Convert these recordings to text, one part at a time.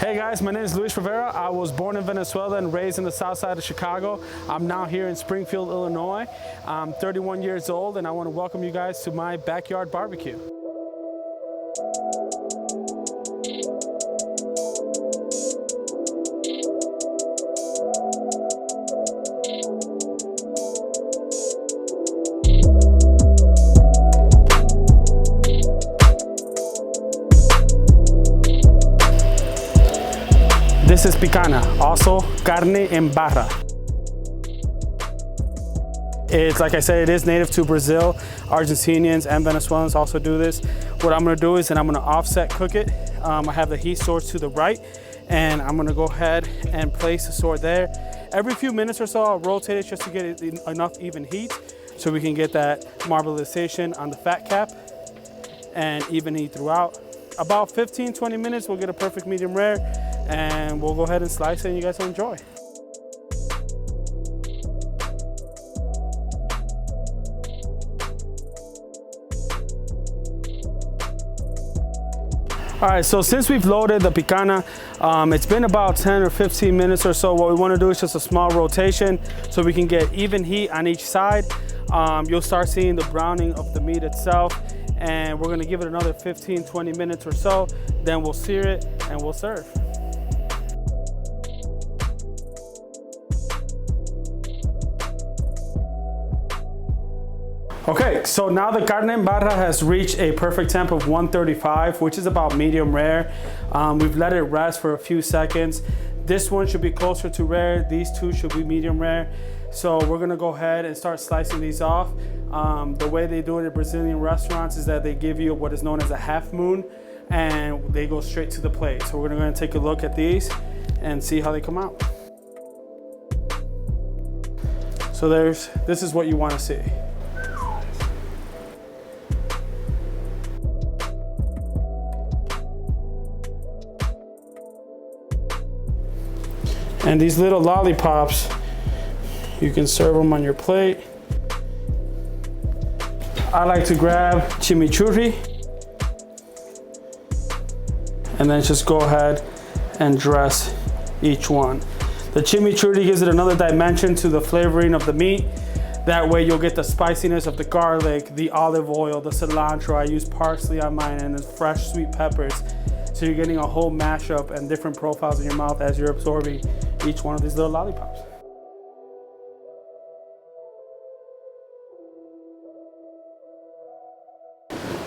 Hey guys, my name is Luis Rivera. I was born in Venezuela and raised in the south side of Chicago. I'm now here in Springfield, Illinois. I'm 31 years old and I want to welcome you guys to my backyard barbecue. This is picana, also carne en barra. It's like I said, it is native to Brazil. Argentinians and Venezuelans also do this. What I'm gonna do is I'm gonna offset cook it. I have the heat source to the right and I'm gonna go ahead and place the sword there. Every few minutes or so, I'll rotate it just to get it enough even heat so we can get that marbleization on the fat cap and even heat throughout. About 15-20 minutes, we'll get a perfect medium rare and we'll go ahead and slice it and you guys will enjoy. All right, so since we've loaded the picana, it's been about 10 or 15 minutes or so. What we want to do is just a small rotation so we can get even heat on each side. You'll start seeing the browning of the meat itself, and we're gonna give it another 15-20 minutes or so. Then we'll sear it and we'll serve. Okay, so now the carne en barra has reached a perfect temp of 135, which is about medium rare. We've let it rest for a few seconds. This one should be closer to rare. These two should be medium rare. So we're gonna go ahead and start slicing these off. The way they do it in Brazilian restaurants is that they give you what is known as a half moon and they go straight to the plate. So we're gonna take a look at these and see how they come out. So this is what you wanna see. And these little lollipops, you can serve them on your plate. I like to grab chimichurri and then just go ahead and dress each one. The chimichurri gives it another dimension to the flavoring of the meat. That way you'll get the spiciness of the garlic, the olive oil, the cilantro. I use parsley on mine and then fresh sweet peppers. So you're getting a whole mashup and different profiles in your mouth as you're absorbing each one of these little lollipops.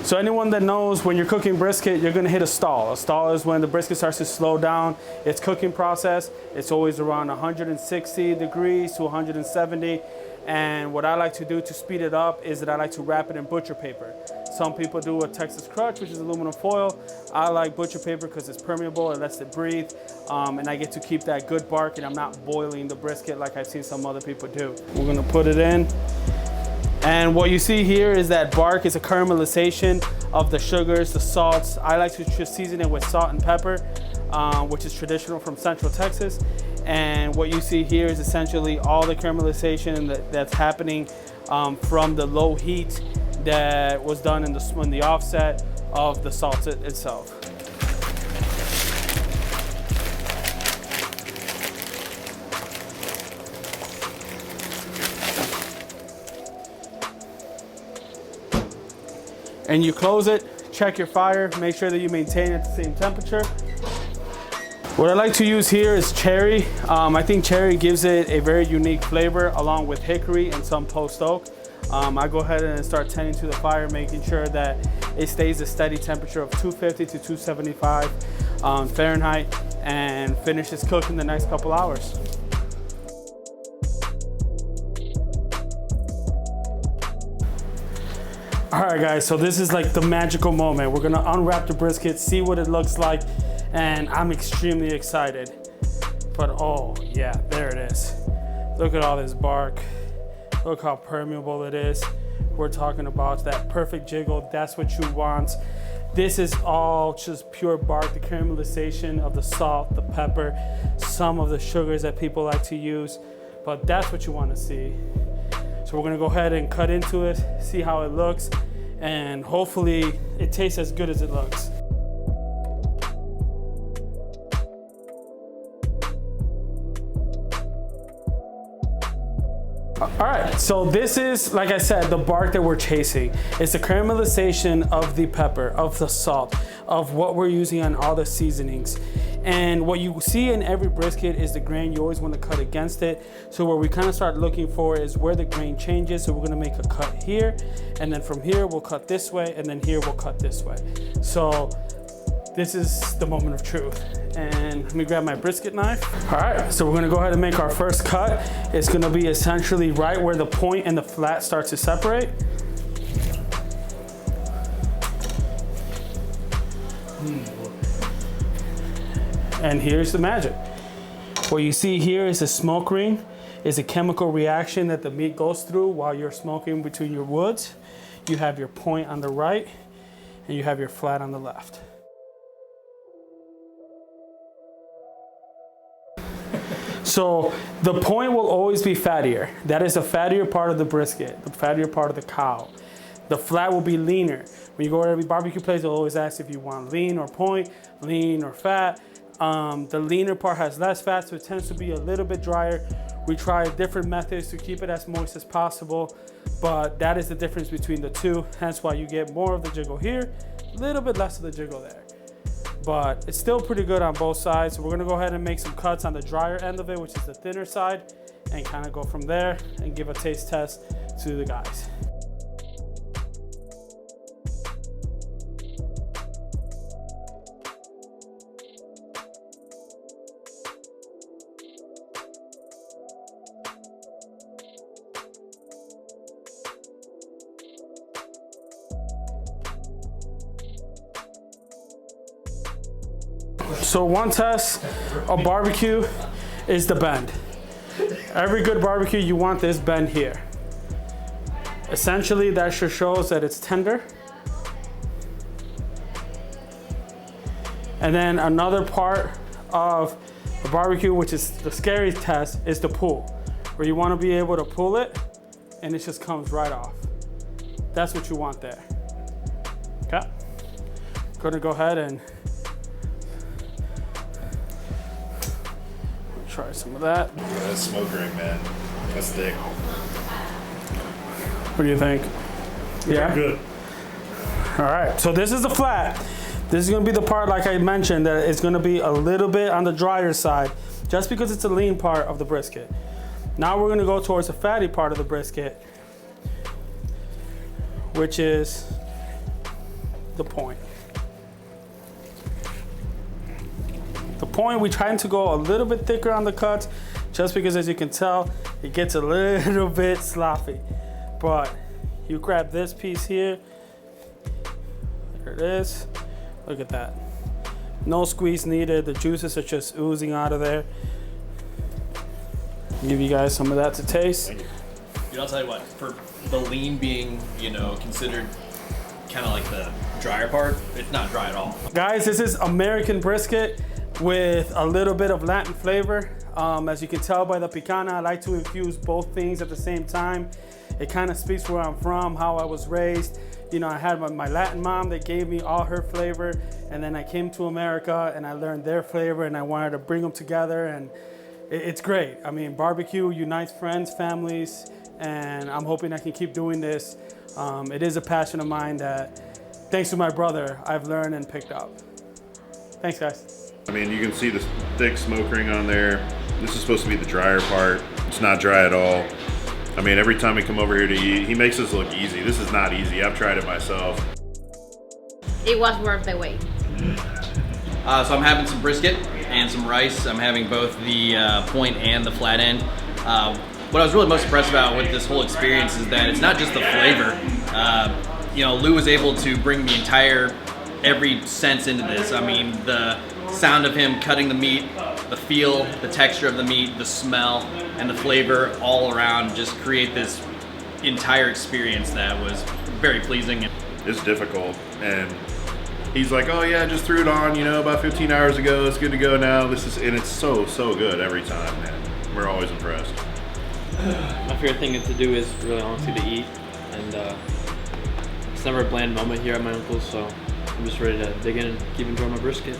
So anyone that knows when you're cooking brisket, you're gonna hit a stall. A stall is when the brisket starts to slow down its cooking process. It's always around 160 degrees to 170. And what I like to do to speed it up is that I like to wrap it in butcher paper. Some people do a Texas crutch, which is aluminum foil. I like butcher paper because it's permeable, it lets it breathe, and I get to keep that good bark and I'm not boiling the brisket like I've seen some other people do. We're gonna put it in. And what you see here is that bark is a caramelization of the sugars, the salts. I like to just season it with salt and pepper, which is traditional from Central Texas. And what you see here is essentially all the caramelization that's happening from the low heat that was done in the offset of the salt itself. And you close it, check your fire, make sure that you maintain it at the same temperature. What I like to use here is cherry. I think cherry gives it a very unique flavor along with hickory and some post oak. I go ahead and start tending to the fire, making sure that it stays a steady temperature of 250 to 275 Fahrenheit and finishes cooking the next couple hours. All right guys, so this is like the magical moment. We're gonna unwrap the brisket, see what it looks like, and I'm extremely excited. But oh yeah, there it is. Look at all this bark. Look how permeable it is. We're talking about that perfect jiggle. That's what you want. This is all just pure bark, the caramelization of the salt, the pepper, some of the sugars that people like to use, but that's what you want to see. So we're gonna go ahead and cut into it, see how it looks, and hopefully it tastes as good as it looks. All right, so this is, like I said, the bark that we're chasing. It's the caramelization of the pepper, of the salt, of what we're using on all the seasonings. And what you see in every brisket is the grain. You always want to cut against it. So where we kind of start looking for is where the grain changes. So we're going to make a cut here, and then from here we'll cut this way, and then here we'll cut this way. So this is the moment of truth. And let me grab my brisket knife. All right, so we're gonna go ahead and make our first cut. It's gonna be essentially right where the point and the flat start to separate. And here's the magic. What you see here is a smoke ring. It's a chemical reaction that the meat goes through while you're smoking between your woods. You have your point on the right, and you have your flat on the left. So the point will always be fattier. That is the fattier part of the brisket, the fattier part of the cow. The flat will be leaner. When you go to every barbecue place, they'll always ask if you want lean or point, lean or fat. The leaner part has less fat, so it tends to be a little bit drier. We try different methods to keep it as moist as possible, but that is the difference between the two. Hence why you get more of the jiggle here, a little bit less of the jiggle there. But it's still pretty good on both sides. So we're gonna go ahead and make some cuts on the drier end of it, which is the thinner side, and kind of go from there and give a taste test to the guys. So one test of barbecue is the bend. Every good barbecue, you want this bend here. Essentially, that just shows that it's tender. And then another part of the barbecue, which is the scary test, is the pull, where you want to be able to pull it and it just comes right off. That's what you want there. Okay. Gonna go ahead and try some of that. Yeah, that's smoke ring, man. That's thick. What do you think? Yeah? Good. All right, so this is the flat. This is gonna be the part, like I mentioned, that it's gonna be a little bit on the drier side, just because it's a lean part of the brisket. Now we're gonna go towards the fatty part of the brisket, which is the point. The point, we trying to go a little bit thicker on the cuts, just because as you can tell, it gets a little bit sloppy. But you grab this piece here, there it is. Look at that. No squeeze needed. The juices are just oozing out of there. Give you guys some of that to taste. Thank you. Dude, I'll tell you what, for the lean being, you know, considered kind of like the drier part, it's not dry at all. Guys, this is American brisket with a little bit of Latin flavor. As you can tell by the picana, I like to infuse both things at the same time. It kind of speaks where I'm from, how I was raised. You know, I had my Latin mom that gave me all her flavor, and then I came to America and I learned their flavor, and I wanted to bring them together, and it's great. I mean, barbecue unites friends, families, and I'm hoping I can keep doing this. It is a passion of mine that, thanks to my brother, I've learned and picked up. Thanks, guys. I mean, you can see the thick smoke ring on there. This is supposed to be the drier part. It's not dry at all. I mean, every time we come over here to eat, he makes this look easy. This is not easy. I've tried it myself. It was worth the wait. So I'm having some brisket and some rice. I'm having both the point and the flat end. What I was really most impressed about with this whole experience is that it's not just the flavor. You know, Lou was able to bring the entire, every sense into this. I mean, the sound of him cutting the meat, the feel, the texture of the meat, the smell, and the flavor all around just create this entire experience that was very pleasing. It's difficult, and he's like, oh yeah, I just threw it on, you know, about 15 hours ago. It's good to go now. And it's so good every time, man. We're always impressed. My favorite thing to do is really honestly to eat, and it's never a bland moment here at my uncle's, so I'm just ready to dig in and keep enjoying my brisket.